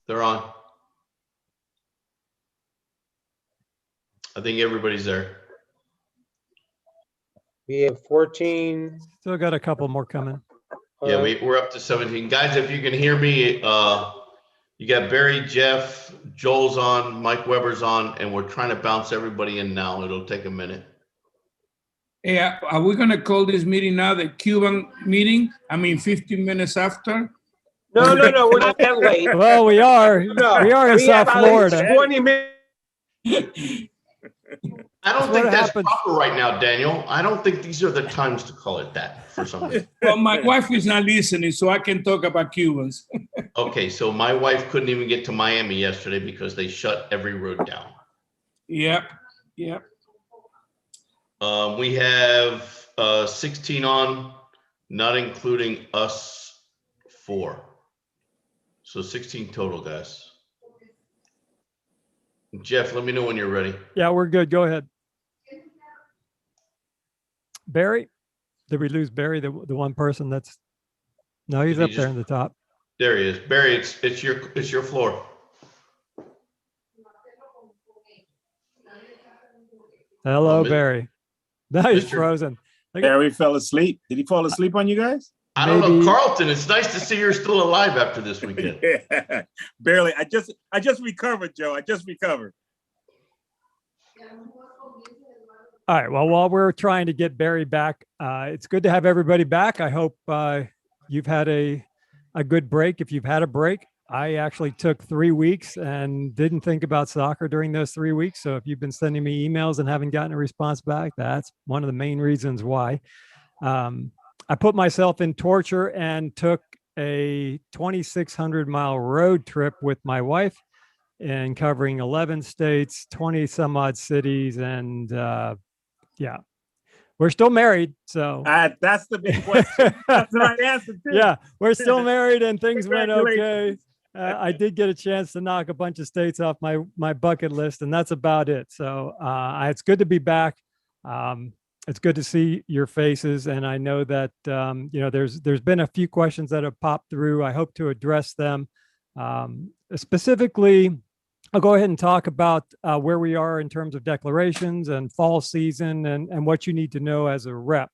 They're on. I think everybody's there. We have 14. Still got a couple more coming. Yeah, we're up to 17. Guys, if you can hear me, you got Barry, Jeff, Joel's on, Mike Weber's on, and we're trying to bounce everybody in now. It'll take a minute. Hey, are we gonna call this meeting now the Cuban meeting? I mean, 15 minutes after? No, we're not that late. Well, we are. No, We are in we have South at least Florida. 20 minutes. I don't That's think what that's happens. proper right now, Daniel. I don't think these are the times to call it that for some reason. Well, my wife is not listening, so I can talk about Cubans. Okay, so my wife couldn't even get to Miami yesterday because they shut every road down. Yep. We have 16 on, not including us 4. So 16 total, guys. Jeff, let me know when you're ready. Yeah, we're good. Go ahead. Barry? Did we lose Barry, the one person that's... No, he's Did he up there just- in the top. There he is. Barry, it's your floor. Hello, Mr. Barry. Now he's Mr. frozen. Barry fell asleep. Did he fall asleep on you guys? I don't know, Maybe- Carlton. It's nice to see you're still alive after this weekend. Yeah, barely. I just recovered, Joe. I just recovered. All right. Well, while we're trying to get Barry back, it's good to have everybody back. I hope you've had a good break. If you've had a break, I actually took 3 weeks and didn't think about soccer during those 3 weeks. So if you've been sending me emails and haven't gotten a response back, that's one of the main reasons why. I put myself in torture and took a 2,600-mile road trip with my wife and covering 11 states, 20 some odd cities. And yeah, we're still married. So That's the big question. That's the right answer, too. yeah, we're still married and things went okay. Congratulations. I did get a chance to knock a bunch of states off my bucket list, and that's about it. So it's good to be back. It's good to see your faces, and I know that there's been a few questions that have popped through. I hope to address them. Specifically, I'll go ahead and talk about where we are in terms of declarations and fall season and what you need to know as a rep.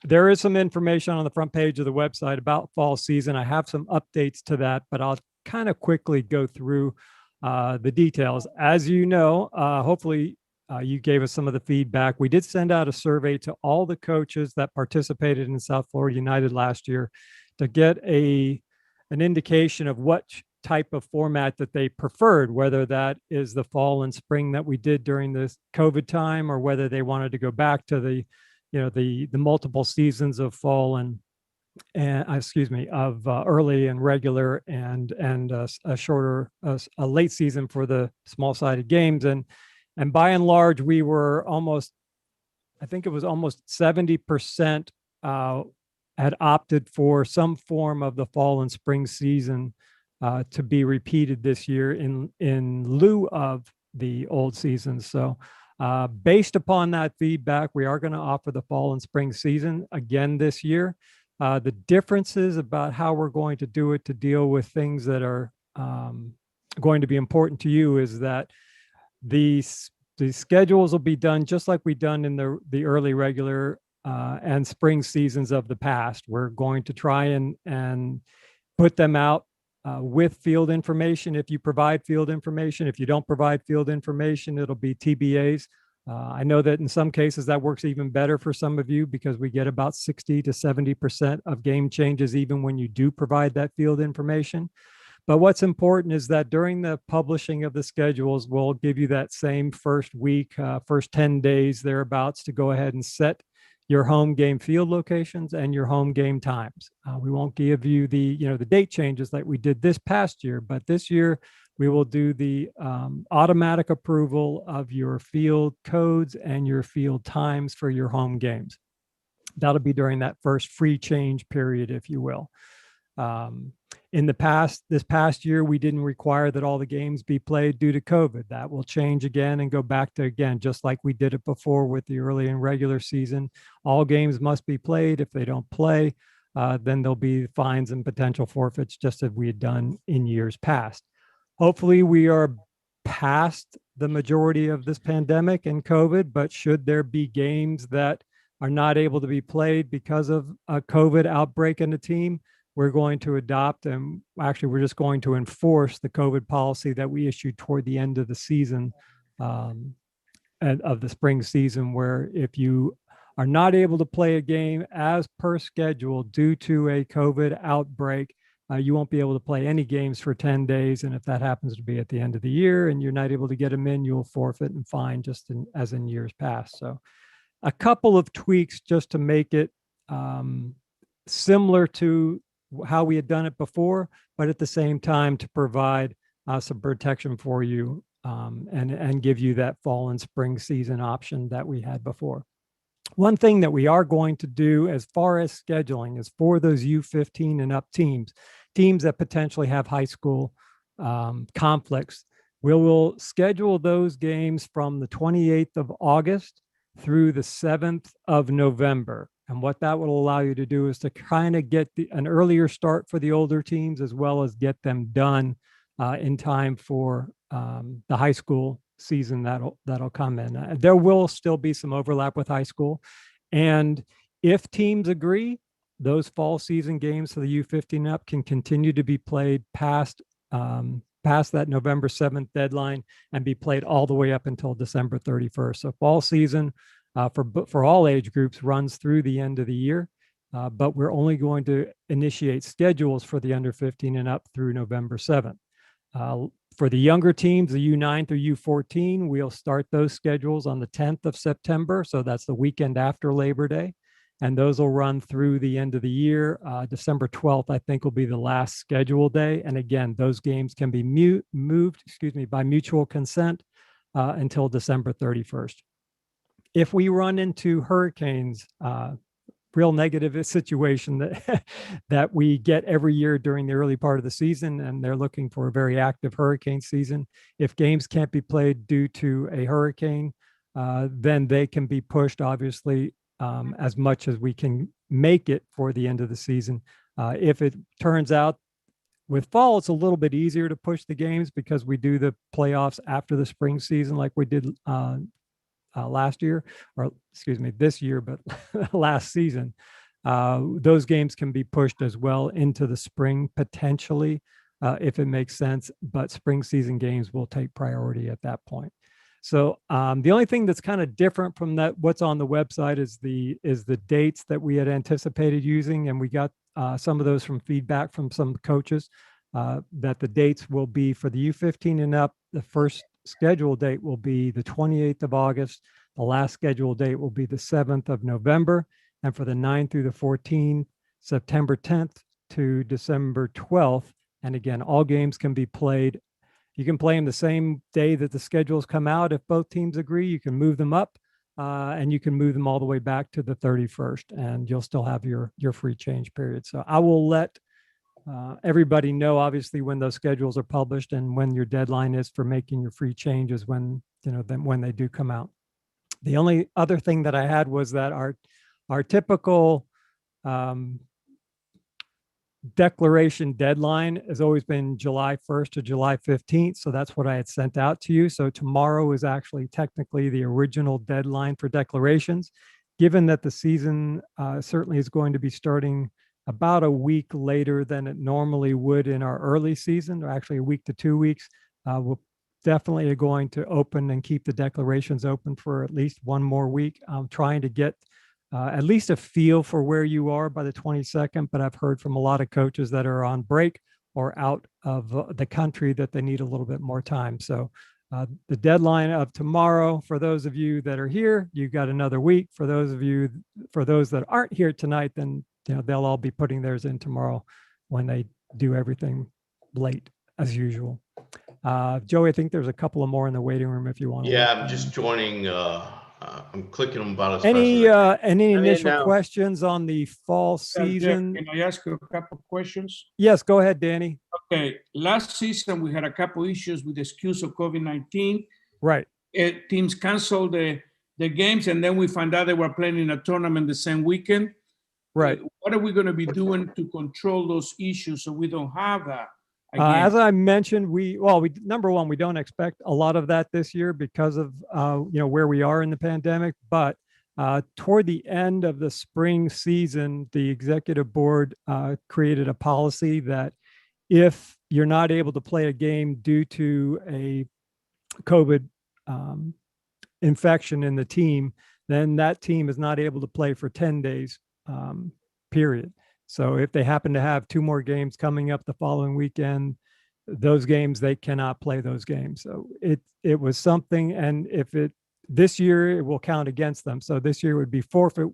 There is some information on the front page of the website about fall season. I have some updates to that, but I'll kind of quickly go through the details. As you know, hopefully you gave us some of the feedback. We did send out a survey to all the coaches that participated in South Florida United last year to get an indication of what type of format that they preferred, whether that is the fall and spring that we did during this COVID time, or whether they wanted to go back to the multiple seasons of fall and early and regular and a shorter, a late season for the small sided games. And by and large, we were almost 70% had opted for some form of the fall and spring season to be repeated this year in lieu of the old season. So based upon that feedback, we are going to offer the fall and spring season again this year. The differences about how we're going to do it to deal with things that are going to be important to you is that the schedules will be done just like we've done in the early regular and spring seasons of the past. We're going to try and put them out with field information. If you provide field information, if you don't provide field information, it'll be TBAs. I know that in some cases that works even better for some of you because we get about 60 to 70% of game changes even when you do provide that field information. But what's important is that during the publishing of the schedules, we'll give you that same first week, first 10 days thereabouts to go ahead and set your home game field locations and your home game times. We won't give you the date changes like we did this past year, but this year we will do the automatic approval of your field codes and your field times for your home games. That'll be during that first free change period, if you will. In the past, this past year, we didn't require that all the games be played due to COVID. That will change again and go back to, again, just like we did it before with the early and regular season. All games must be played. If they don't play, then there'll be fines and potential forfeits, just as we had done in years past. Hopefully, we are past the majority of this pandemic and COVID, but should there be games that are not able to be played because of a COVID outbreak in the team, we're going to adopt, and actually we're just going to enforce the COVID policy that we issued toward the end of the season, and of the spring season, where if you are not able to play a game as per schedule due to a COVID outbreak, you won't be able to play any games for 10 days. And if that happens to be at the end of the year and you're not able to get them in, you'll forfeit and fine, just as in years past. So a couple of tweaks just to make it similar to how we had done it before, but at the same time to provide some protection for you, and give you that fall and spring season option that we had before. One thing that we are going to do as far as scheduling is for those U15 and up teams that potentially have high school conflicts, we will schedule those games from the 28th of August through the 7th of November. And what that will allow you to do is to kind of get an earlier start for the older teams, as well as get them done in time for the high school season that'll come in. There will still be some overlap with high school. And if teams agree, those fall season games for the U15 up can continue to be played past that November 7th deadline and be played all the way up until December 31st. So fall season for all age groups runs through the end of the year, but we're only going to initiate schedules for the under 15 and up through November 7th. For the younger teams, the U9 through U14, we'll start those schedules on the 10th of September. So that's the weekend after Labor Day. And those will run through the end of the year. December 12th, I think, will be the last schedule day. And again, those games can be moved by mutual consent until December 31st. If we run into hurricanes, real negative situation that we get every year during the early part of the season, and they're looking for a very active hurricane season. If games can't be played due to a hurricane, then they can be pushed, obviously, as much as we can make it for the end of the season. If it turns out with fall, it's a little bit easier to push the games because we do the playoffs after the spring season like we did last year, or excuse me, this year, but last season. Those games can be pushed as well into the spring potentially, if it makes sense, but spring season games will take priority at that point. So the only thing that's kind of different from that, what's on the website, is the dates that we had anticipated using, and we got some of those from feedback from some coaches, that the dates will be for the U15 and up. The first scheduled date will be the 28th of August. The last scheduled date will be the 7th of November. And for the 9 through the 14, September 10th to December 12th. And again, all games can be played. You can play them the same day that the schedules come out. If both teams agree, you can move them up, and you can move them all the way back to the 31st, and you'll still have your free change period. So I will let everybody know, obviously, when those schedules are published and when your deadline is for making your free changes, when they do come out. The only other thing that I had was that our typical declaration deadline has always been July 1st to July 15th. So that's what I had sent out to you. So tomorrow is actually technically the original deadline for declarations, given that the season certainly is going to be starting about a week later than it normally would in our early season, or actually a week to 2 weeks. We'll definitely are going to open and keep the declarations open for at least one more week. I'm trying to get at least a feel for where you are by the 22nd, but I've heard from a lot of coaches that are on break or out of the country that they need a little bit more time. So the deadline of tomorrow, for those of you that are here, you've got another week. For those that aren't here tonight, then they'll all be putting theirs in tomorrow when they do everything late as usual. Joey, I think there's a couple of more in the waiting room if you want to. Yeah, I'm just joining. I'm clicking them about as Any fast as initial now. questions on the fall Jeff, season? can I ask you a couple of questions? Yes, go ahead, Danny. Okay, last season we had a couple issues with the excuse of COVID-19. Right. Teams canceled the games, and then we found out they were playing in a tournament the same weekend. Right. What are we going to be doing to control those issues so we don't have that As again? I mentioned, number one, we don't expect a lot of that this year because of where we are in the pandemic. But toward the end of the spring season, the executive board created a policy that if you're not able to play a game due to a COVID infection in the team, then that team is not able to play for 10 days, period. So if they happen to have two more games coming up the following weekend, those games, they cannot play those games. So it was something, and this year it will count against them. So this year would be forfeit.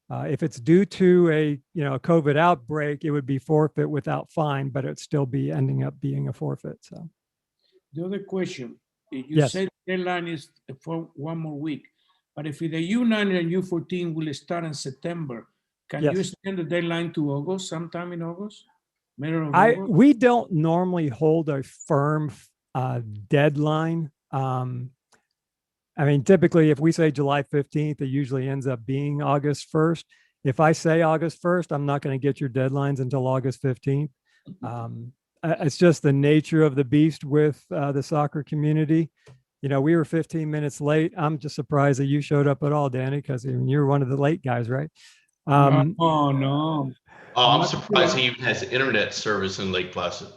If it's due to a COVID outbreak, it would be forfeit without fine, but it'd still be ending up being a forfeit. So The other question, you Yes. said deadline is for 1 more week, but if the U9 and U14 will start in September, can you Yes. extend the deadline to August, sometime in August? Middle of August? We don't normally hold a firm deadline. I mean, typically, if we say July 15th, it usually ends up being August 1st. If I say August 1st, I'm not going to get your deadlines until August 15th. It's just the nature of the beast with the soccer community. We were 15 minutes late. I'm just surprised that you showed up at all, Danny, because you're one of the late guys, right? No. Oh, I'm surprised he even has internet service in Lake Placid.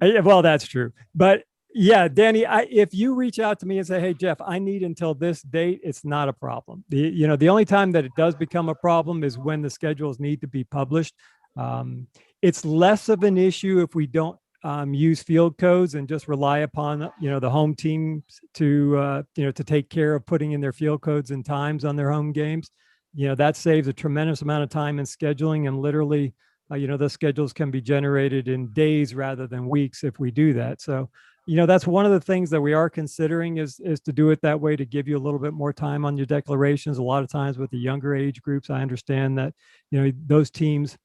Well, that's true. But yeah, Danny, if you reach out to me and say, hey, Jeff, I need until this date, it's not a problem. The only time that it does become a problem is when the schedules need to be published. It's less of an issue if we don't use field codes and just rely upon, the home teams to take care of putting in their field codes and times on their home games. That saves a tremendous amount of time in scheduling, and literally, the schedules can be generated in days rather than weeks if we do that. So, that's one of the things that we are considering is to do it that way, to give you a little bit more time on your declarations. A lot of times with the younger age groups, I understand that, those teams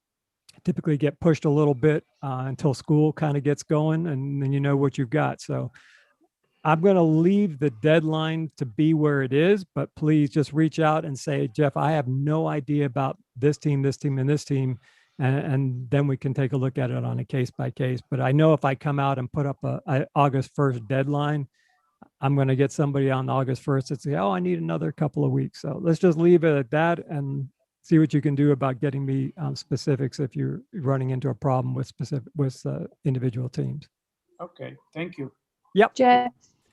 typically get pushed a little bit until school kind of gets going, and then you know what you've got. So I'm going to leave the deadline to be where it is, but please just reach out and say, Jeff, I have no idea about this team, and this team. And then we can take a look at it on a case by case. But I know if I come out and put up a August 1st deadline, I'm going to get somebody on August 1st that say, oh, I need another couple of weeks. So let's just leave it at that and see what you can do about getting me specifics if you're running into a problem with individual teams. Okay, thank you. Yep. Jeff,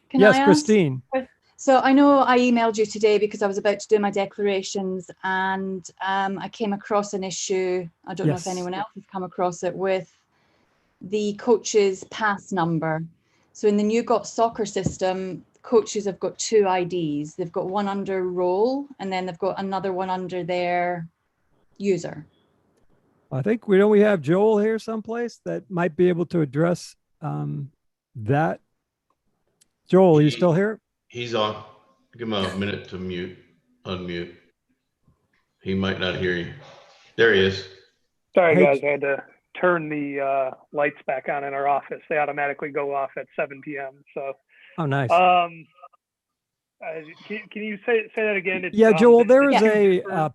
can Yes, I ask? Christine. So I know I emailed you today because I was about to do my declarations, and I came across an issue. I don't know if Yes. anyone else has come across it with the coach's pass number. So in the new Got Soccer system, coaches have got two IDs. They've got one under role, and then they've got another one under their user. I think we have Joel here someplace that might be able to address that. Joel, are you still here? He's on. Give him a minute to unmute. He might not hear you. There he is. Sorry, Hey, guys. I had to turn the lights back on in our office. They automatically go off at 7 p.m. So, Oh, nice. can you say that again? It's, Yeah, Joel, there is Yeah. a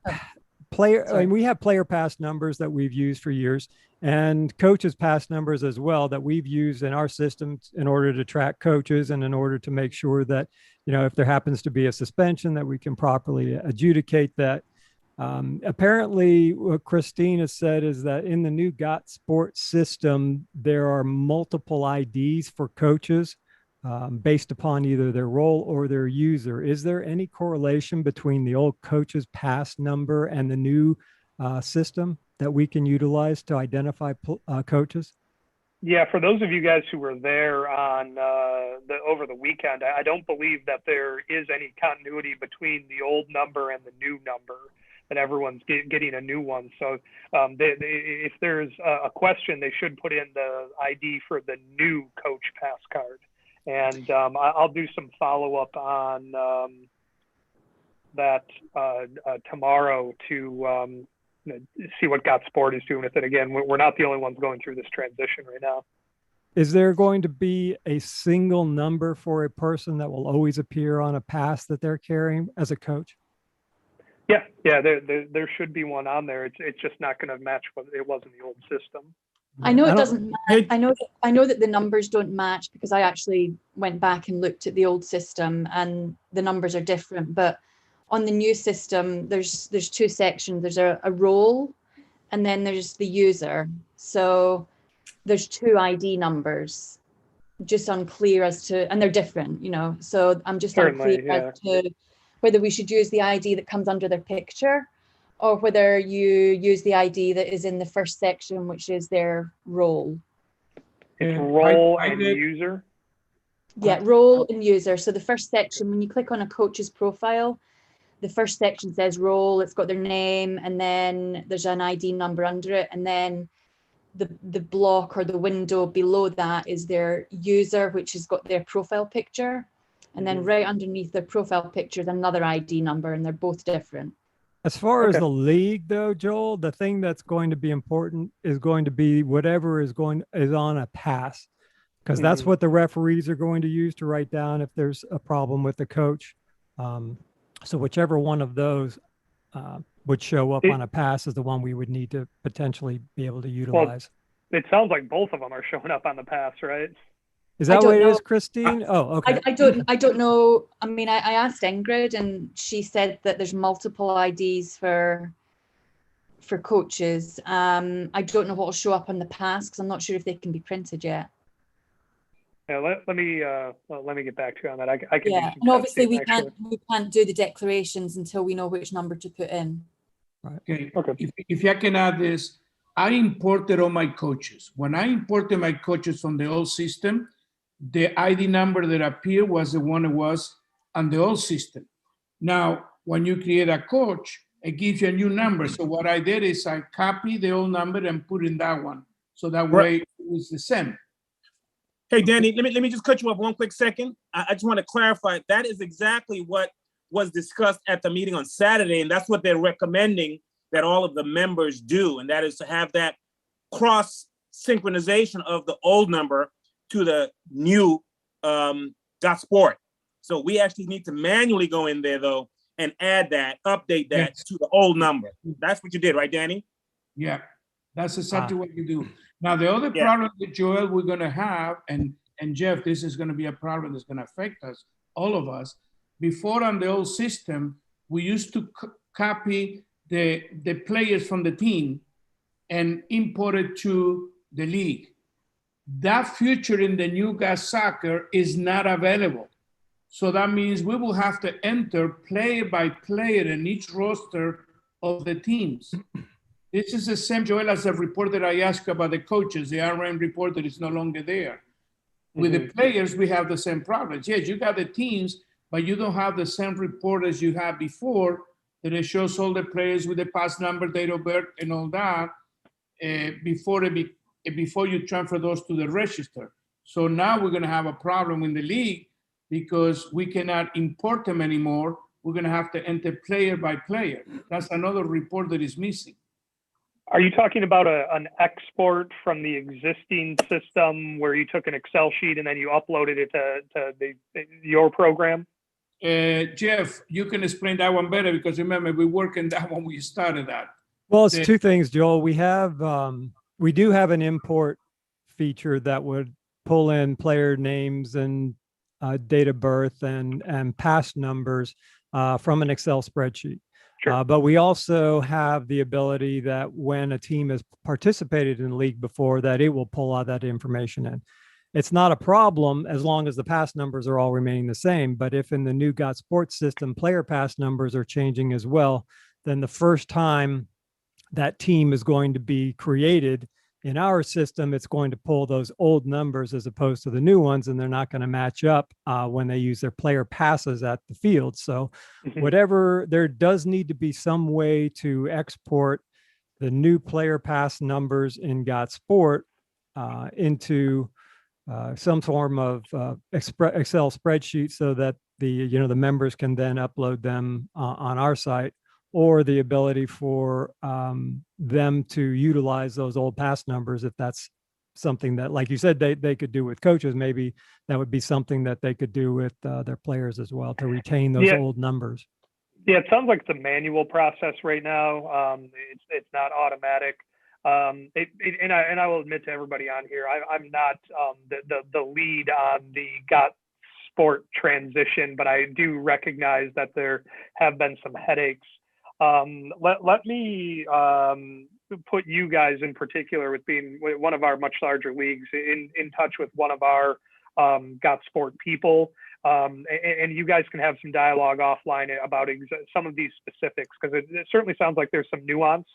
player. I Sorry. mean, we have player pass numbers that we've used for years, and coaches pass numbers as well that we've used in our system in order to track coaches and in order to make sure that, if there happens to be a suspension, that we can properly adjudicate that. Apparently, what Christine has said is that in the new Got Sports system, there are multiple IDs for coaches based upon either their role or their user. Is there any correlation between the old coach's pass number and the new system that we can utilize to identify coaches? Yeah, for those of you guys who were there on over the weekend, I don't believe that there is any continuity between the old number and the new number, that everyone's getting a new one. So if there's a question, they should put in the ID for the new coach pass card. And I'll do some follow-up on that tomorrow to see what Got Sport is doing with it. Again, we're not the only ones going through this transition right now. Is there going to be a single number for a person that will always appear on a pass that they're carrying as a coach? Yeah, there should be one on there. It's just not going to match what it was in the old system. I know I it don't- doesn't match. I know that the numbers don't match because I actually went back and looked at the old system and the numbers are different. But on the new system, there's two sections. There's a role and then there's the user. So there's two ID numbers, just unclear as to, and they're different, you know. So I'm just Certainly, unclear as to whether we should use the ID that comes under their picture or whether you use the ID that is in the first section, which is their role. It's I- role I and did- user. Yeah, role and user. So the first section, when you click on a coach's profile, the first section says role, it's got their name, and then there's an ID number under it. And then the block or the window below that is their user, which has got their profile picture. And then right underneath their profile picture is another ID number, and they're both different. As far as Okay. the league, though, Joel, the thing that's going to be important is going to be whatever is on a pass, because that's Mhm. what the referees are going to use to write down if there's a problem with the coach. So whichever one of those would show up on a pass is the one we would need to potentially be able to utilize. It sounds like both of them are showing up on the pass, right? Is I that don't what it know. is, Christine? Oh, okay. I don't know. I mean, I asked Ingrid, and she said that there's multiple IDs for coaches. I don't know what will show up on the pass because I'm not sure if they can be printed yet. Yeah, let me get back to you on that. I can do Yeah, some and obviously testing, actually. we can't do the declarations until we know which number to put in. Okay, Okay. if I can add this, I imported all my coaches. When I imported my coaches from the old system, the ID number that appeared was the one that was on the old system. Now, when you create a coach, it gives you a new number. So what I did is I copy the old number and put in that one. So that way it was the same. Hey, Danny, let me just cut you off one quick second. I just want to clarify, that is exactly what was discussed at the meeting on Saturday, and that's what they're recommending that all of the members do, and that is to have that cross synchronization of the old number to the new .sport. So we actually need to manually go in there though and add that, update that Yes. to the old number. That's what you did, right, Danny? Yeah, that's exactly what you do. Now, the other Yeah. problem that Joel, we're gonna have, and Jeff, this is gonna be a problem that's gonna affect us, all of us. Before on the old system, we used to copy the players from the team and import it to the league. That feature in the new GAS soccer is not available. So that means we will have to enter player by player in each roster of the teams. This is the same, Joel, as a report that I asked about the coaches, the RM report that is no longer there. With the players, we have the same problems. Yes, you got the teams, but you don't have the same report as you had before that it shows all the players with the pass number, date of birth, and all that before you transfer those to the register. So now we're going to have a problem in the league because we cannot import them anymore. We're going to have to enter player by player. That's another report that is missing. Are you talking about an export from the existing system where you took an Excel sheet and then you uploaded it to your program? Jeff, you can explain that one better because remember, we worked in that when we started that. Well, it's the- two things, Joel. We do have an import feature that would pull in player names and date of birth and past numbers from an Excel spreadsheet. Sure. But we also have the ability that when a team has participated in the league before, that it will pull all that information in. It's not a problem as long as the pass numbers are all remaining the same. But if in the new GOT Sports system, player pass numbers are changing as well, then the first time that team is going to be created in our system, it's going to pull those old numbers as opposed to the new ones, and they're not going to match up when they use their player passes at the field. So whatever, there does need to be some way to export the new player pass numbers in GOT Sport into some form of Excel spreadsheet so that the members can then upload them on our site, or the ability for them to utilize those old pass numbers if that's something that, like you said, they could do with coaches. Maybe that would be something that they could do with their players as well to retain those old numbers. Yeah, it sounds like it's a manual process right now. It's not automatic. And I will admit to everybody on here, I'm not the lead on the got sport transition, but I do recognize that there have been some headaches. Let me put you guys in particular, with being one of our much larger leagues, in touch with one of our got sport people. And you guys can have some dialogue offline about some of these specifics, because it certainly sounds like there's some nuance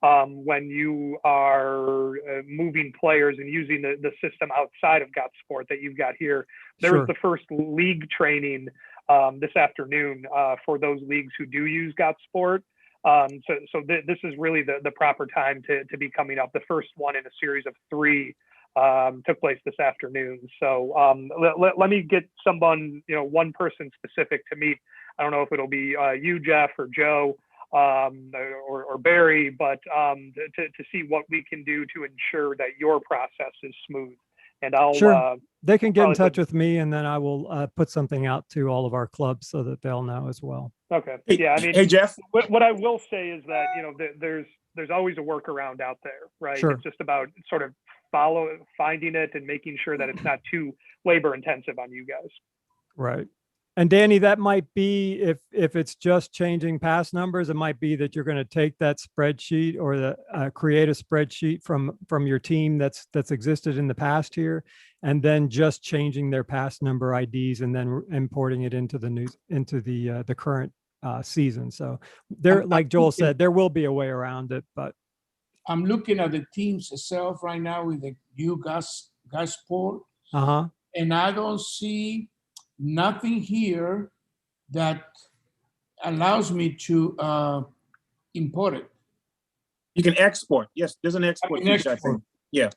when you are moving players and using the system outside of got sport that you've got here. There Sure. was the first league training this afternoon for those leagues who do use got sport. So this is really the proper time to be coming up. The first one in a series of 3 took place this afternoon. So let me get someone, one person specific to meet. I don't know if it'll be you, Jeff, or Joe, or Barry, but to see what we can do to ensure that your process is smooth. And I'll Sure. They can get in probably touch with me, and then I will put something out to all of our clubs so that they'll know as well. Okay. Hey, Yeah, I mean, hey, Jeff. what I will say is that there's always a workaround out there, right? Sure. It's just about sort of finding it and making sure that it's not too labor intensive on you guys. Right. And Danny, that might be, if it's just changing pass numbers, it might be that you're going to take that spreadsheet or create a spreadsheet from your team that's existed in the past here, and then just changing their pass number IDs and then importing it into the current season. So there, like Joel said, there will be a way around it, but I'm looking at the teams itself right now with the new gas sport, and I don't see nothing here that allows me to import it. You can export. Yes, there's an export I can feature, I export. think. Yeah.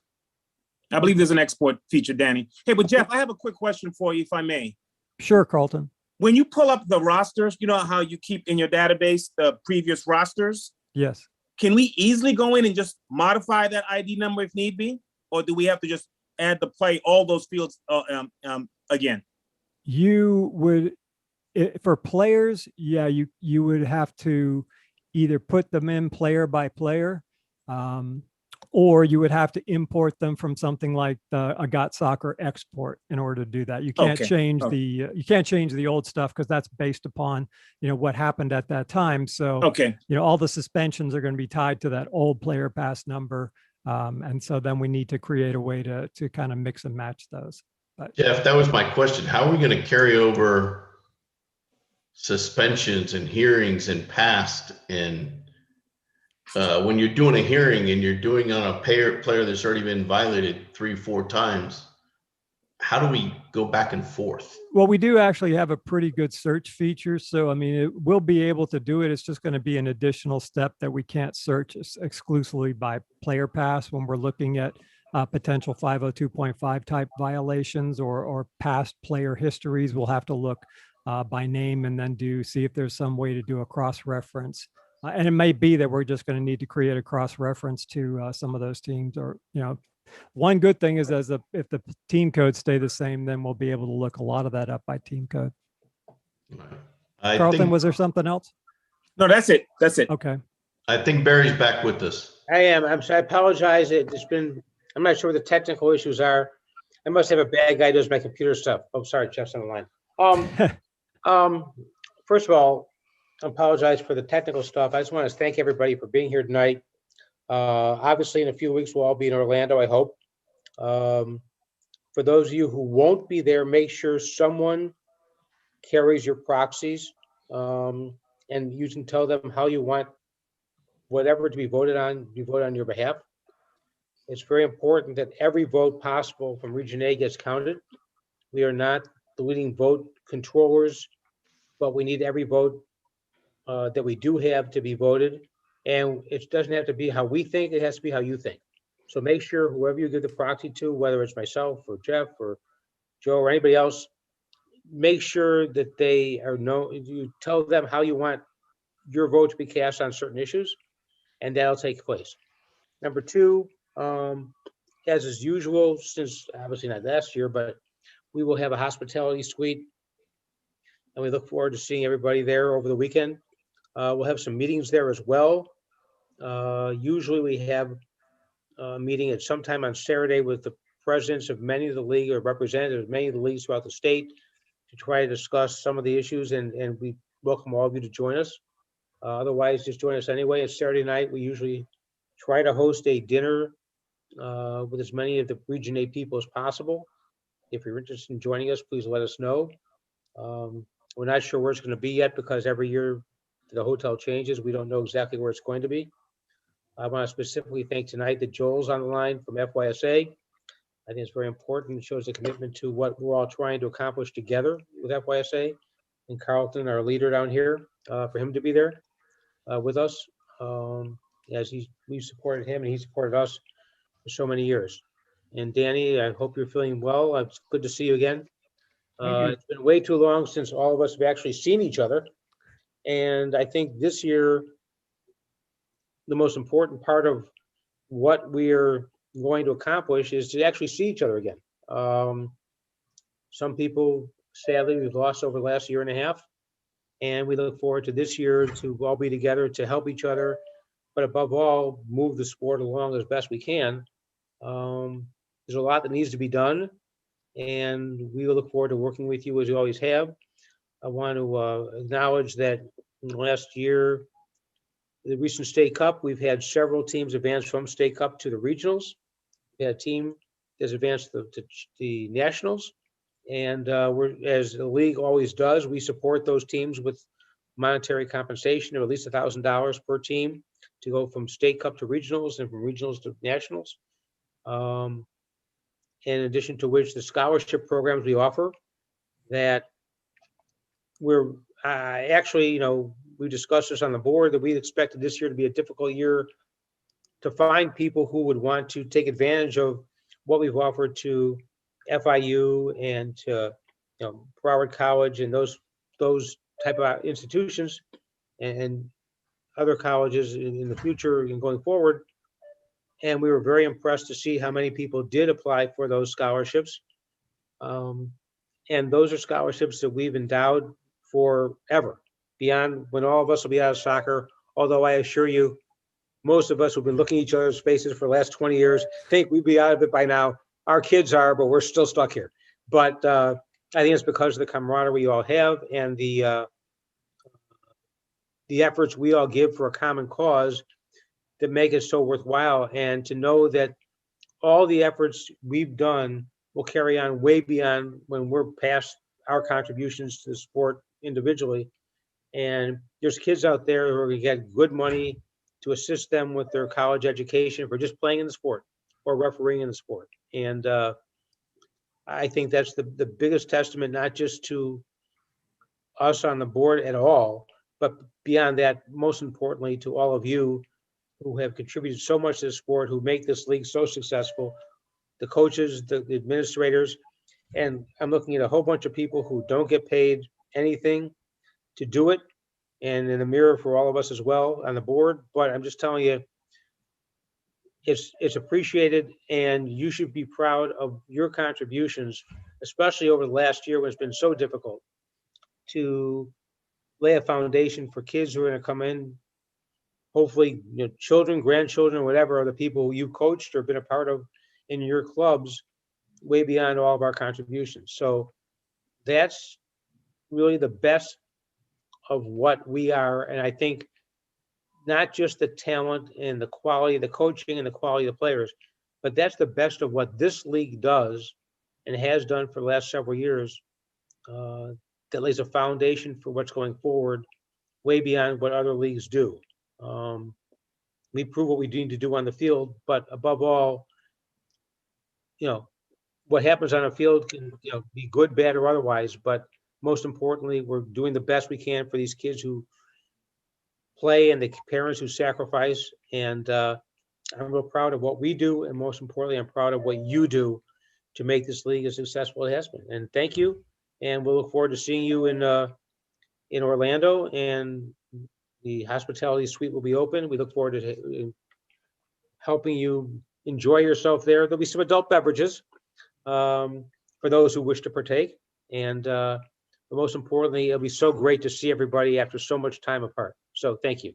I believe there's an export feature, Danny. Hey, but Jeff, I have a quick question for you, if I may. Sure, Carlton. When you pull up the rosters, you know how you keep in your database the previous rosters? Yes. Can we easily go in and just modify that ID number if need be? Or do we have to just add all those fields again? You would, for players, yeah, you would have to either put them in player by player, or you would have to import them from something like a Got Soccer export in order to do that. You can't change the old stuff, because that's based upon what happened at that time. So all the suspensions are going to be tied to that old player pass number, and so then we need to create a way to kind of mix and match those. But Jeff, that was my question. How are we going to carry over suspensions and hearings and past? And when you're doing a hearing and you're doing on a player that's already been violated 3-4 times, how do we go back and forth? Well, we do actually have a pretty good search feature. So, I mean, we'll be able to do it. It's just going to be an additional step that we can't search exclusively by player pass when we're looking at potential 502.5 type violations or past player histories. We'll have to look by name and then see if there's some way to do a cross-reference. And it may be that we're just going to need to create a cross-reference to some of those teams. Or, one good thing is if the team codes stay the same, then we'll be able to look a lot of that up by team code. Carlton, was there something else? No, that's it. That's it. Okay. I think Barry's back with us. I am. I'm sorry. I apologize. I'm not sure what the technical issues are. I must have a bad guy who does my computer stuff. Oh, sorry, Jeff's on the line. First of all, I apologize for the technical stuff. I just want to thank everybody for being here tonight. Obviously, in a few weeks, we'll all be in Orlando, I hope. For those of you who won't be there, make sure someone carries your proxies, and you can tell them how you want whatever to be voted on your behalf. It's very important that every vote possible from Region A gets counted. We are not the leading vote controllers, but we need every vote that we do have to be voted. And it doesn't have to be how we think, it has to be how you think. So make sure whoever you give the proxy to, whether it's myself or Jeff or Joe or anybody else, make sure that you tell them how you want your vote to be cast on certain issues, and that'll take place. Number 2, as is usual, since obviously not last year, but we will have a hospitality suite, and we look forward to seeing everybody there over the weekend. We'll have some meetings there as well. Usually we have a meeting at sometime on Saturday with the presidents of many of the league or representatives of many of the leagues throughout the state to try to discuss some of the issues, and we welcome all of you to join us. Otherwise, just join us anyway. It's Saturday night. We usually try to host a dinner with as many of the Region 8 people as possible. If you're interested in joining us, please let us know. We're not sure where it's going to be yet because every year the hotel changes. We don't know exactly where it's going to be. I want to specifically thank tonight that Joel's on the line from FYSA. I think it's very important. It shows a commitment to what we're all trying to accomplish together with FYSA. And Carlton, our leader down here, for him to be there with us, as we've supported him and he supported us for so many years. And Danny, I hope you're feeling well. It's good to see you again. Thank you. It's been way too long since all of us have actually seen each other. And I think this year, the most important part of what we're going to accomplish is to actually see each other again. Some people, sadly, we've lost over the last year and a half. And we look forward to this year to all be together to help each other, but above all, move the sport along as best we can. There's a lot that needs to be done, and we will look forward to working with you as you always have. I want to acknowledge that in the last year, the recent State Cup, we've had several teams advance from State Cup to the regionals. We had a team that's advanced to the nationals. And we're, as the league always does, we support those teams with monetary compensation of at least $1,000 per team to go from State Cup to regionals and from regionals to nationals. In addition to which, the scholarship programs we offer that we're actually, you know, we discussed this on the board that we expected this year to be a difficult year to find people who would want to take advantage of what we've offered to FIU and to, you know, Broward College and those type of institutions and other colleges in the future and going forward. And we were very impressed to see how many people did apply for those scholarships. And those are scholarships that we've endowed forever, beyond when all of us will be out of soccer. Although I assure you, most of us who've been looking at each other's faces for the last 20 years think we'd be out of it by now. Our kids are, but we're still stuck here. But I think it's because of the camaraderie we all have and the efforts we all give for a common cause that make it so worthwhile. And to know that all the efforts we've done will carry on way beyond when we're past our contributions to the sport individually. And there's kids out there who are going to get good money to assist them with their college education for just playing in the sport or refereeing in the sport. And I think that's the biggest testament, not just to us on the board at all, but beyond that, most importantly, to all of you who have contributed so much to the sport, who make this league so successful, the coaches, the administrators, and I'm looking at a whole bunch of people who don't get paid anything to do it, and in the mirror for all of us as well on the board. But I'm just telling you, it's appreciated, and you should be proud of your contributions, especially over the last year when it's been so difficult to lay a foundation for kids who are going to come in. Hopefully, you know, children, grandchildren, whatever, are the people you coached or been a part of in your clubs, way beyond all of our contributions. So that's really the best of what we are. And I think not just the talent and the quality of the coaching and the quality of the players, but that's the best of what this league does and has done for the last several years. That lays a foundation for what's going forward, way beyond what other leagues do. We prove what we need to do on the field, but above all, you know, what happens on a field can, you know, be good, bad, or otherwise. But most importantly, we're doing the best we can for these kids who play and the parents who sacrifice. And I'm real proud of what we do, and most importantly, I'm proud of what you do to make this league as successful as it has been. And thank you. And we'll look forward to seeing you in Orlando, and the hospitality suite will be open. We look forward to helping you enjoy yourself there. There'll be some adult beverages for those who wish to partake. And but most importantly, it'll be so great to see everybody after so much time apart. So thank you.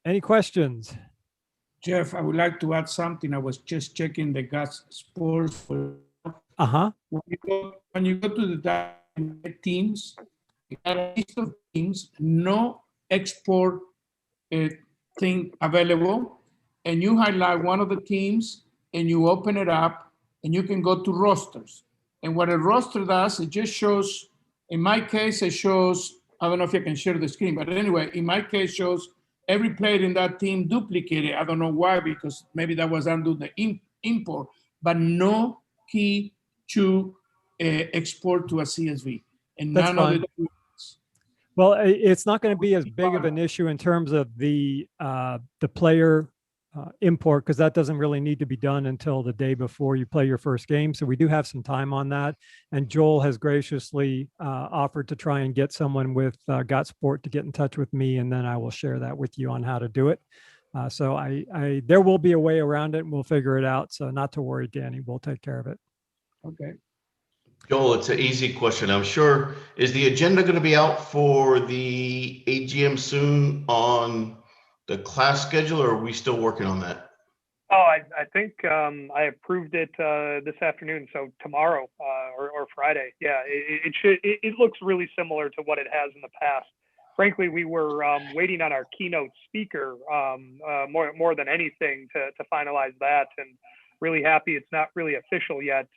Any questions? Jeff, I would like to add something. I was just checking the GAS sports. Uh-huh. When you go to the teams, you have a list of teams, no export thing available, and you highlight one of the teams and you open it up and you can go to rosters. And what a roster does, it just shows, in my case, it shows, I don't know if you can share the screen, but anyway, in my case, shows every player in that team duplicated. I don't know why, because maybe that was under the import, but no key to export to a CSV. And That's none of fine. the Well, it's not going to be as big of an issue in terms of the player import, because that doesn't really need to be done until the day before you play your first game. So we do have some time on that. And Joel has graciously offered to try and get someone with Got Sport to get in touch with me, and then I will share that with you on how to do it. So there will be a way around it, and we'll figure it out. So not to worry, Danny, we'll take care of it. Okay. Joel, it's an easy question. I'm sure. Is the agenda going to be out for the AGM soon on the class schedule, or are we still working on that? Oh, I think I approved it this afternoon, so tomorrow or Friday. Yeah, it looks really similar to what it has in the past. Frankly, we were waiting on our keynote speaker more than anything to finalize that, and really happy it's not really official yet,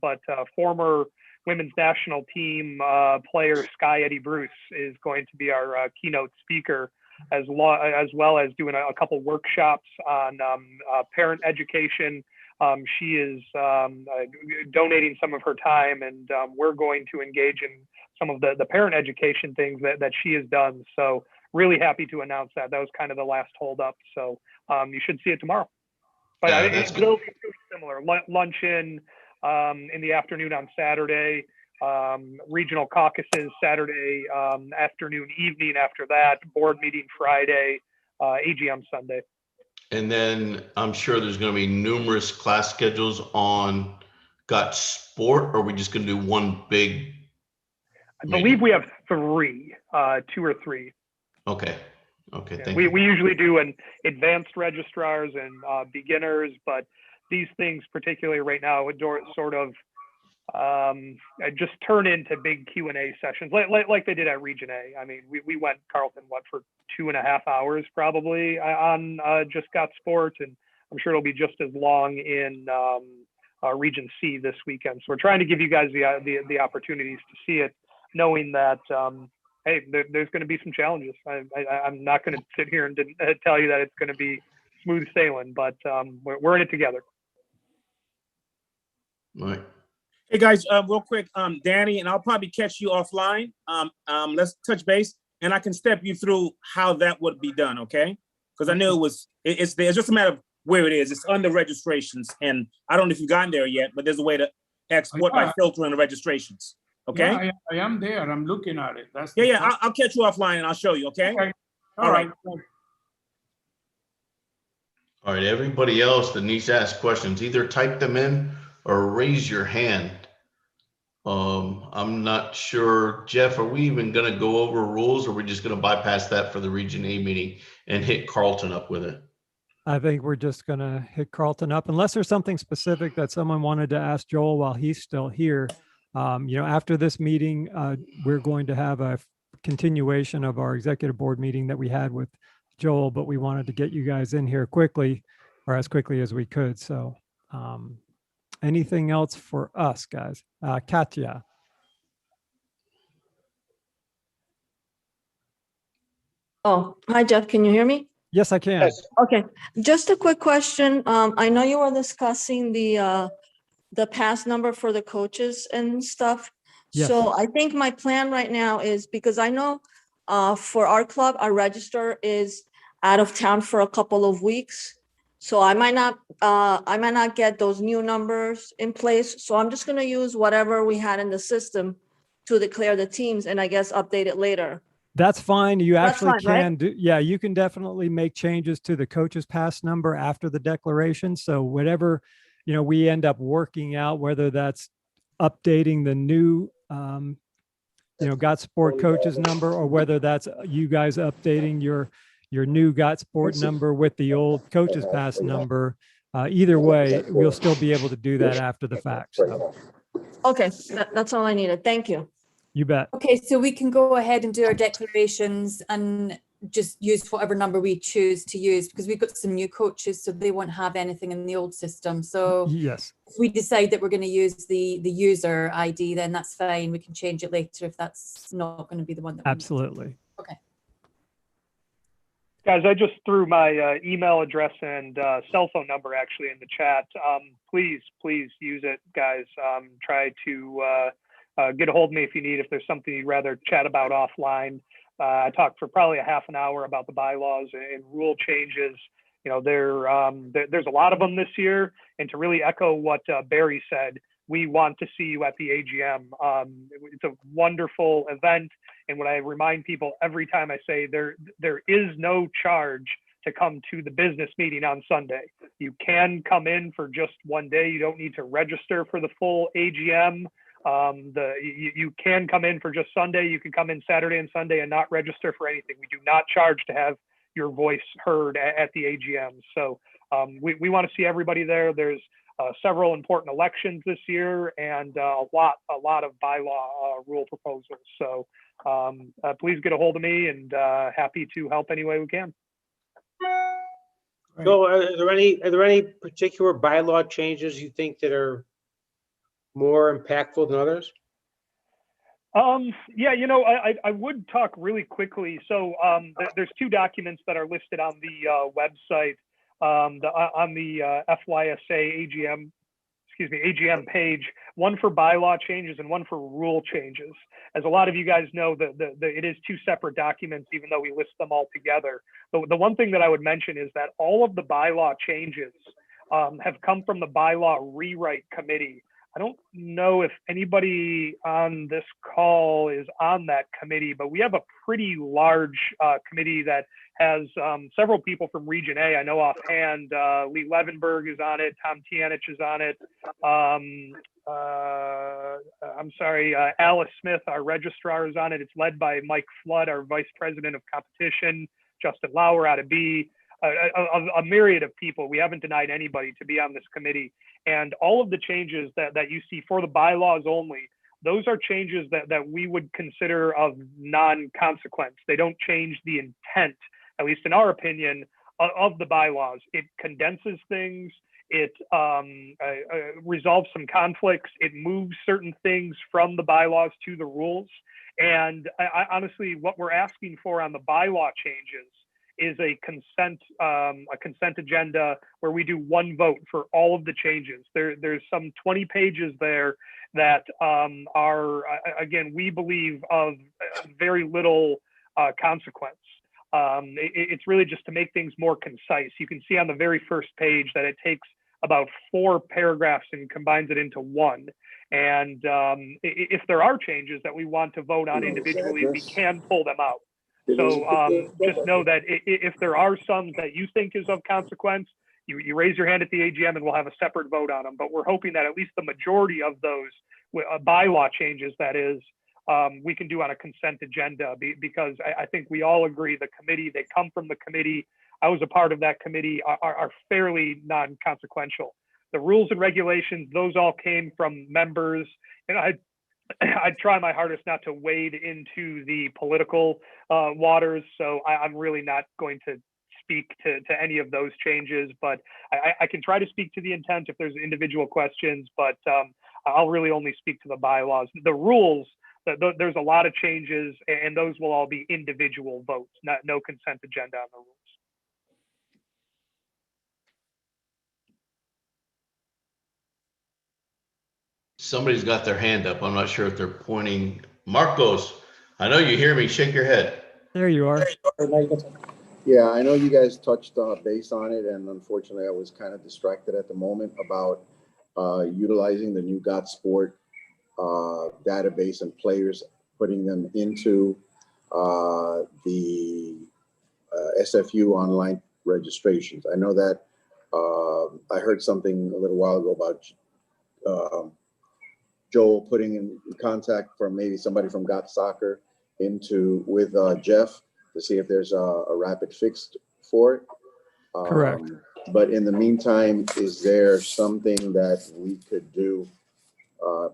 but former women's national team player Sky Eddie Bruce is going to be our keynote speaker, as well as doing a couple workshops on parent education. She is donating some of her time, and we're going to engage in some of the parent education things that she has done. So really happy to announce that. That was kind of the last holdup. So you should see it tomorrow. But Yeah, it's really similar. Luncheon in the afternoon on Saturday, regional caucuses Saturday afternoon, evening after that, board meeting Friday, AGM Sunday. And then I'm sure there's going to be numerous class schedules on Got Sport, or are we just going to do one big? I believe we have three, 2 or 3. Okay. Okay. Yeah, Thank you. we usually do an advanced registrars and beginners, but these things, particularly right now, would sort of just turn into big Q&A sessions, like they did at Region A. I mean, we went, Carlton, for 2.5 hours probably on just Got Sports, and I'm sure it'll be just as long in Region C this weekend. So we're trying to give you guys the opportunities to see it, knowing that hey, there's going to be some challenges. I'm not going to sit here and tell you that it's going to be smooth sailing, but we're in it together. Right. Hey guys, real quick, Danny, and I'll probably catch you offline. Let's touch base, and I can step you through how that would be done, okay? Because I know it's there. It's just a matter of where it is. It's under registrations, and I don't know if you've gotten there yet, but there's a way to export by filtering the registrations. Okay. Yeah, I am there. I'm looking at it. That's I'll catch you offline and I'll show you. Okay. All right. All right. Everybody else that needs to ask questions, either type them in or raise your hand. I'm not sure, Jeff, are we even going to go over rules, or are we just going to bypass that for the Region A meeting and hit Carlton up with it? I think we're just going to hit Carlton up, unless there's something specific that someone wanted to ask Joel while he's still here. After this meeting, we're going to have a continuation of our executive board meeting that we had with Joel, but we wanted to get you guys in here quickly, or as quickly as we could. So anything else for us, guys? Katya. Oh, hi, Jeff. Can you hear me? Yes, I can. Yes. Okay, just a quick question. I know you were discussing the pass number for the coaches and stuff. Yes. So I think my plan right now is, because I know for our club, our register is out of town for a couple of weeks. So I might not get those new numbers in place. So I'm just gonna use whatever we had in the system to declare the teams, and I guess update it later. That's fine. You That's actually fine, can right? do, yeah, you can definitely make changes to the coach's pass number after the declaration. So whatever, we end up working out, whether that's updating the new Got Sport coaches number, or whether that's you guys updating your new Got Sport number with the old coaches pass number. Either way, we'll still be able to do that after the fact. So Okay, that's all I needed. Thank you. you bet. Okay, so we can go ahead and do our declarations and just use whatever number we choose to use, because we've got some new coaches, so they won't have anything in the old system. So Yes. if we decide that we're going to use the user ID, then that's fine. We can change it later if that's not going to be the one that we need. Absolutely. Okay. Guys, I just threw my email address and cell phone number actually in the chat. Please use it, guys. Try to get a hold of me if you need, if there's something you'd rather chat about offline. I talked for probably a half an hour about the bylaws and rule changes. There's a lot of them this year. And to really echo what Barry said, we want to see you at the AGM. It's a wonderful event. And what I remind people every time I say, there is no charge to come to the business meeting on Sunday. You can come in for just one day. You don't need to register for the full AGM. You can come in for just Sunday. You can come in Saturday and Sunday and not register for anything. We do not charge to have your voice heard at the AGM. So we want to see everybody there. There's several important elections this year and a lot of bylaw rule proposals. So please get a hold of me, and happy to help any way we can. So are there any particular bylaw changes you think that are more impactful than others? Yeah, I would talk really quickly. So there's two documents that are listed on the website, on the FYSA AGM page, one for bylaw changes and one for rule changes. As a lot of you guys know, it is two separate documents, even though we list them all together. The one thing that I would mention is that all of the bylaw changes have come from the bylaw rewrite committee. I don't know if anybody on this call is on that committee, but we have a pretty large committee that has several people from Region A. I know offhand, Lee Levenberg is on it, Tom Tianich is on it. Alice Smith, our registrar, is on it. It's led by Mike Flood, our vice president of competition, Justin Lauer out of B. A myriad of people. We haven't denied anybody to be on this committee. And all of the changes that you see for the bylaws only, those are changes that we would consider of non-consequence. They don't change the intent, at least in our opinion, of the bylaws. It condenses things. It resolves some conflicts. It moves certain things from the bylaws to the rules. And honestly, what we're asking for on the bylaw changes is a consent agenda where we do one vote for all of the changes. There's some 20 pages there that are, again, we believe of very little consequence. It's really just to make things more concise. You can see on the very first page that it takes about 4 paragraphs and combines it into one. And if there are changes that we want to vote on individually, we can pull them out. So just know that if there are some that you think is of consequence, you raise your hand at the AGM and we'll have a separate vote on them. But we're hoping that at least the majority of those bylaw changes, that is, we can do on a consent agenda, because I think we all agree the committee, they come from the committee. I was a part of that committee, are fairly non-consequential. The rules and regulations, those all came from members. And I'd try my hardest not to wade into the political waters, so I'm really not going to speak to any of those changes, but I can try to speak to the intent if there's individual questions, but I'll really only speak to the bylaws. The rules, there's a lot of changes, and those will all be individual votes, no consent agenda on the rules. Somebody's got their hand up. I'm not sure if they're pointing. Marcos, I know you hear me. Shake your head. There you are. Yeah, I know you guys touched base on it, and unfortunately I was kind of distracted at the moment about utilizing the new Got Sport database and players, putting them into the SFU online registrations. I know that I heard something a little while ago about Joel putting in contact from maybe somebody from Got Soccer with Jeff to see if there's a rapid fix for it. Correct. But in the meantime, is there something that we could do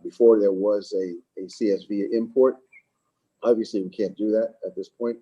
before there was a CSV import? Obviously, we can't do that at this point.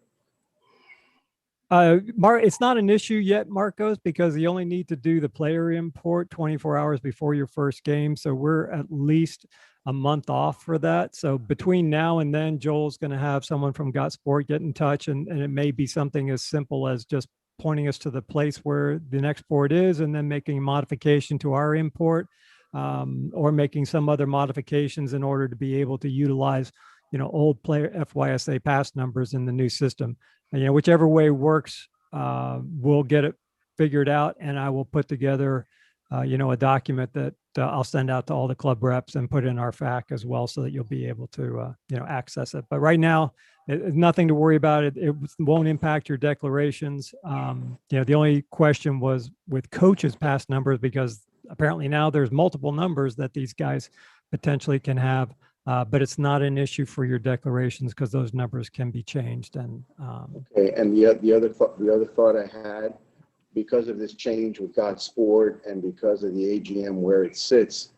It's not an issue yet, Marcos, because you only need to do the player import 24 hours before your first game. So we're at least a month off for that. So between now and then, Joel's going to have someone from Got Sport get in touch, and it may be something as simple as just pointing us to the place where the next port is and then making a modification to our import, or making some other modifications in order to be able to utilize, old player FYSA pass numbers in the new system. And, whichever way works, we'll get it figured out, and I will put together, a document that I'll send out to all the club reps and put in our FAQ as well, so that you'll be able to, access it. But right now, it's nothing to worry about. It won't impact your declarations. The only question was with coaches' pass numbers, because apparently now there's multiple numbers that these guys potentially can have. But it's not an issue for your declarations because those numbers can be changed. And okay. And the other thought I had, because of this change with Got Sport and because of the AGM where it sits,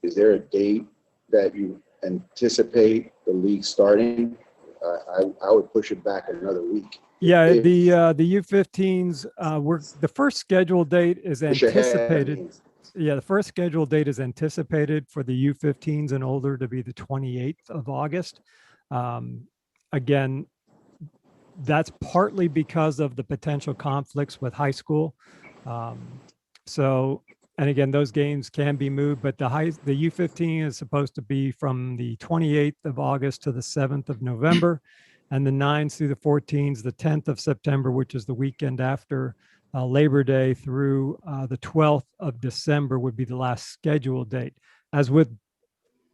is there a date that you anticipate the league starting? I would push it back another week. Yeah, the U15s the first scheduled date is anticipated. Yeah, the first scheduled date is anticipated for the U15s and older to be the 28th of August. Again, that's partly because of the potential conflicts with high school. And again, those games can be moved, but the U15 is supposed to be from the 28th of August to the 7th of November, and the 9s through the 14s, the 10th of September, which is the weekend after Labor Day, through the 12th of December would be the last scheduled date. As with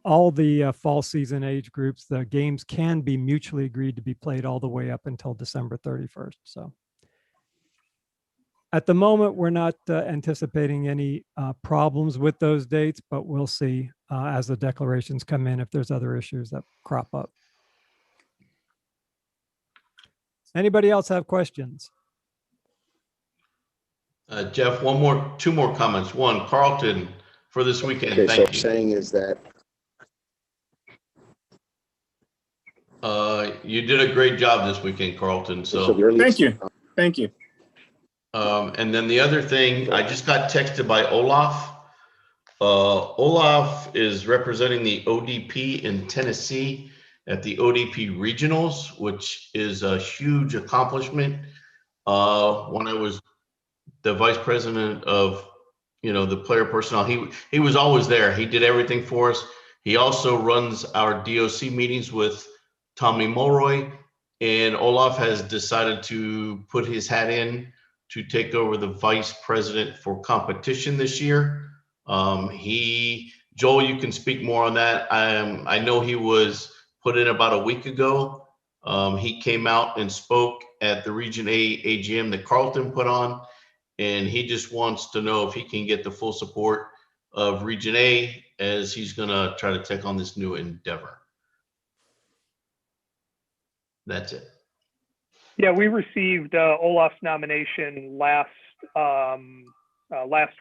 all the fall season age groups, the games can be mutually agreed to be played all the way up until December 31st. So at the moment, we're not anticipating any problems with those dates, but we'll see as the declarations come in if there's other issues that crop up. Anybody else have questions? Jeff, two more comments. One, Carlton, for this weekend, okay, thank so you. What I'm saying is that you did a great job this weekend, Carlton. So thank you. Thank you. And then the other thing, I just got texted by Olaf. Olaf is representing the ODP in Tennessee at the ODP Regionals, which is a huge accomplishment. When I was the vice president of, the player personnel, he was always there. He did everything for us. He also runs our DOC meetings with Tommy Mulroy, and Olaf has decided to put his hat in to take over the vice president for competition this year. Joel, you can speak more on that. I know he was put in about a week ago. He came out and spoke at the Region A AGM that Carlton put on, and he just wants to know if he can get the full support of Region A as he's going to try to take on this new endeavor. That's it. Yeah, we received Olaf's nomination last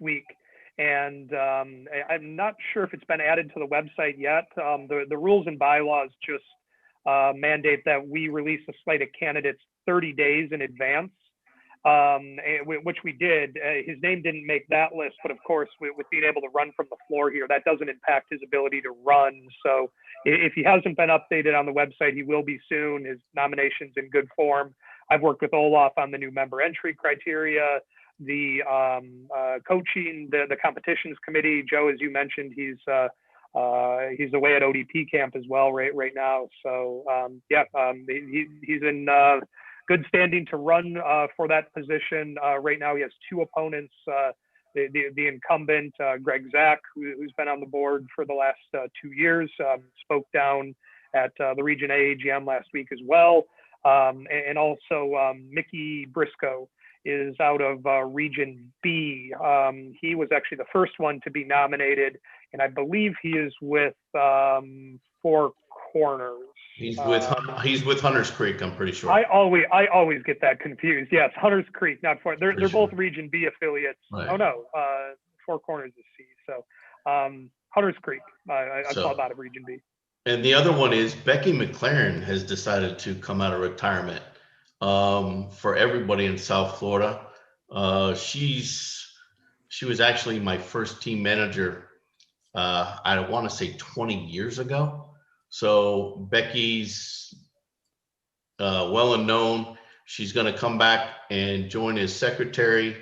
week, and I'm not sure if it's been added to the website yet. The rules and bylaws just mandate that we release a slate of candidates 30 days in advance, which we did. His name didn't make that list, but of course, with being able to run from the floor here, that doesn't impact his ability to run. So if he hasn't been updated on the website, he will be soon. His nomination's in good form. I've worked with Olaf on the new member entry criteria, the coaching, the competitions committee. Joe, as you mentioned, he's away at ODP camp as well right now. So he's in good standing to run for that position. Right now, he has two opponents. The incumbent, Greg Zach, who's been on the board for the last 2 years, spoke down at the Region A AGM last week as well. And also Mickey Briscoe is out of Region B. He was actually the first one to be nominated and I believe he is with Four Corners. He's with Hunters Creek, I'm pretty sure. I always get that confused. Yes, Hunters Creek, not Four. They're Pretty both sure. Region B affiliates. Right. Oh no, Four Corners is C. So Hunters Creek, I So- called out of Region B. And the other one is Becky McLaren has decided to come out of retirement. For everybody in South Florida, she was actually my first team manager. I want to say 20 years ago. So Becky's well and known. She's going to come back and join as secretary,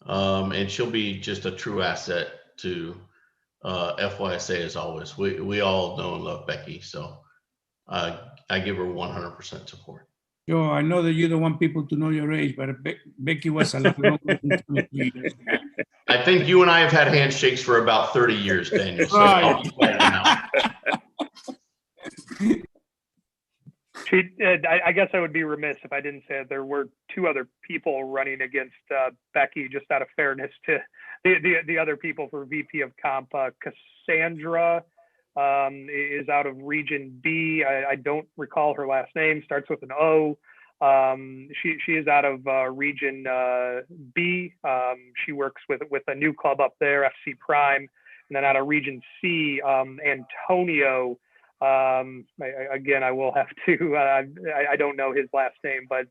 and she'll be just a true asset to FYSA as always. We all know and love Becky, so I give her 100% support. Joe, I know that you don't want people to know your age, but Becky was a lot longer than 23 years. I think you and I have had handshakes for about 30 years, Daniel. So Right. I'll be quiet now. I guess I would be remiss if I didn't say that there were two other people running against Becky, just out of fairness to the other people for VP of Comp. Cassandra is out of Region B. I don't recall her last name. Starts with an O. She is out of Region B. She works with a new club up there, FC Prime. And then out of Region C, Antonio. Again, I will have to. I don't know his last name, but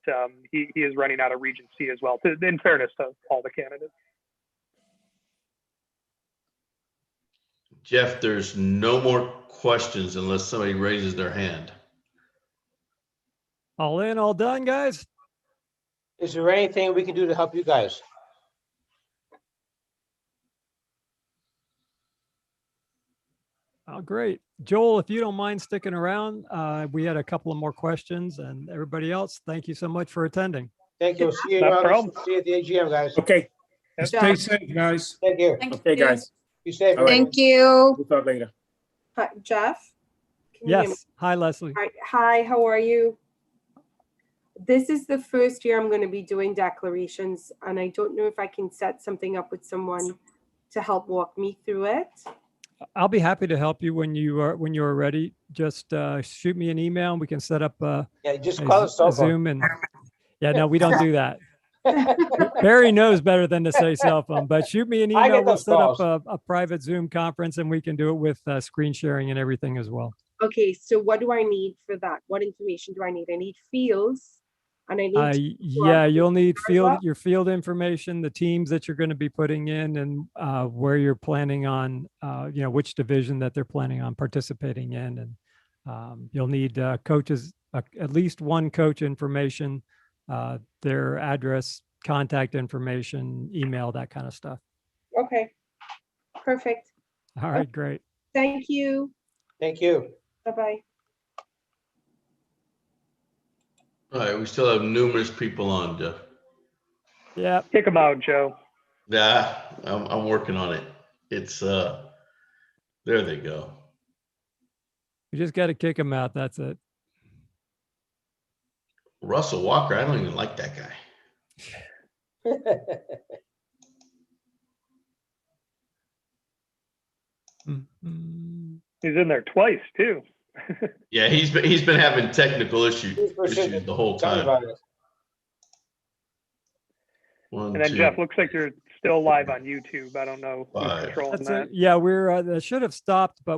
he is running out of Region C as well. In fairness to all the candidates. Jeff, there's no more questions unless somebody raises their hand. All in, all done, guys? Is there anything we can do to help you guys? Oh, great. Joel, if you don't mind sticking around, we had a couple of more questions, and everybody else, thank you so much for attending. Thank you. See you No around. problem. See you at the AGM, guys. Okay, Stay safe, guys. Thank you. Thank okay, you. guys. Be safe. All right. everyone. Thank you. We'll talk later. Hi, Jeff? Can you hear me? Yes. Hi, Leslie. Hi, how are you? This is the first year I'm going to be doing declarations, and I don't know if I can set something up with someone to help walk me through it. I'll be happy to help you when you are ready. Just shoot me an email and we can set up Yeah, just call us a cell phone. Zoom. And yeah, no, we don't do that. Barry knows better than to say cell phone, but shoot me an I email. get We'll those set up calls. a private Zoom conference and we can do it with screen sharing and everything as well. Okay, so what do I need for that? What information do I need? I need fields, and I need Yeah, you'll need up. your field information, the teams that you're going to be putting in, and where you're planning on, which division that they're planning on participating in, and you'll need coaches, at least one coach information, their address, contact information, email, that kind of stuff. Okay, perfect. All right, great. Thank you. Thank you. Bye-bye. All right, we still have numerous people on, Jeff. Yeah. Kick them out, Joe. Yeah, I'm working on it. It's there they go. You just got to kick them out. That's it. Russell Walker, I don't even like that guy. Mhm. He's in there twice too. Yeah, he's been having technical issues He's persistent. the whole Tell me time. about it. One, And then two, Jeff, looks like you're still live on YouTube. I don't know who's Five. controlling That's that. it. Yeah, we're that should have stopped, but